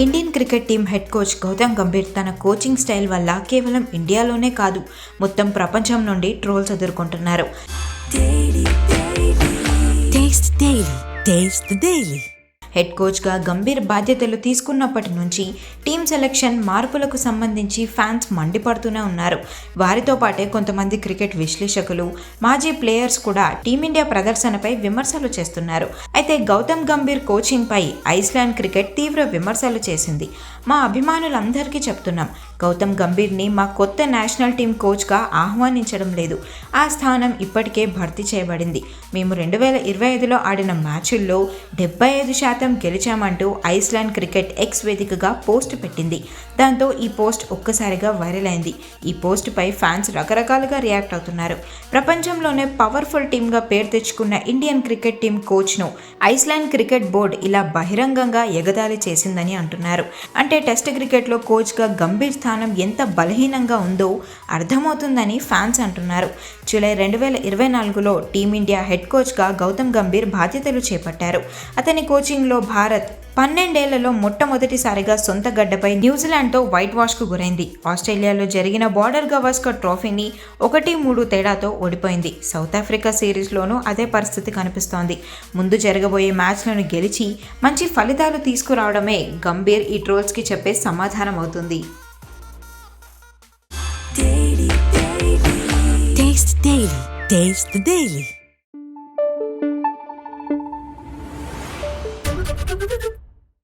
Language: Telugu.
Indian cricket team head coach Gautam Gambhir తన కోచింగ్ స్టైల్ వల్ల కేవలం ఇండియాలోనే కాదు మొత్తం ప్రపంచం నుండి ట్రోల్స్ ఎదుర్కొంటున్నారు. హెడ్ కోచ్గా గంభీర్ బాధ్యతలు తీసుకున్నప్పటి నుంచి టీం సెలెక్షన్ మార్పులకు సంబంధించి ఫ్యాన్స్ మండిపడుతూనే ఉన్నారు. వారితో పాటే కొంతమంది క్రికెట్ విశ్లేషకులు, మాజీ ప్లేయర్స్ కూడా టీమిండియా ప్రదర్శనపై విమర్శలు చేస్తున్నారు. అయితే గౌతమ్ గంభీర్ కోచింగ్పై ఐస్లాండ్ క్రికెట్ తీవ్ర విమర్శలు చేసింది. మా అభిమానులందరికీ చెప్తున్నాం, గౌతమ్ గంభీర్ని మా కొత్త నేషనల్ టీం కోచ్గా ఆహ్వానించడం లేదు. ఆ స్థానం ఇప్పటికే భర్తీ చేయబడింది. మేము 2025లో ఆడిన మ్యాచుల్లో 75% గెలిచామంటూ ఐస్లాండ్ క్రికెట్ ఎక్స్ వేదికగా పోస్ట్ పెట్టింది. దాంతో ఈ పోస్ట్ ఒక్కసారిగా వైరల్ అయింది. ఈ పోస్టుపై ఫ్యాన్స్ రకరకాలుగా రియాక్ట్ అవుతున్నారు. ప్రపంచంలోనే పవర్ఫుల్ టీమ్గా పేరు తెచ్చుకున్న ఇండియన్ క్రికెట్ టీం కోచ్ను ఐస్లాండ్ క్రికెట్ బోర్డు ఇలా బహిరంగంగా ఎగతాళి చేసిందని అంటున్నారు. అంటే టెస్ట్ క్రికెట్లో కోచ్గా గంభీర్ స్థానం ఎంత బలహీనంగా ఉందో అర్థమవుతుందని ఫ్యాన్స్ అంటున్నారు. జూలై 2024లో టీమిండియా హెడ్ కోచ్గా గౌతమ్ గంభీర్ బాధ్యతలు చేపట్టారు. అతని కోచింగ్లో భారత్ 12 ఏళ్లలో మొట్టమొదటిసారిగా సొంత గడ్డపై న్యూజిలాండ్తో వైట్ వాష్కు గురైంది. ఆస్ట్రేలియాలో జరిగిన బార్డర్ గవాస్కర్ ట్రోఫీని 1-3 తేడాతో ఓడిపోయింది. సౌత్ ఆఫ్రికా సిరీస్లోనూ అదే పరిస్థితి కనిపిస్తోంది. ముందు జరగబోయే మ్యాచ్లను గెలిచి మంచి ఫలితాలు తీసుకురావడమే గంభీర్ ఈ ట్రోల్స్కి చెప్పే సమాధానం అవుతుంది. Taste the Daily.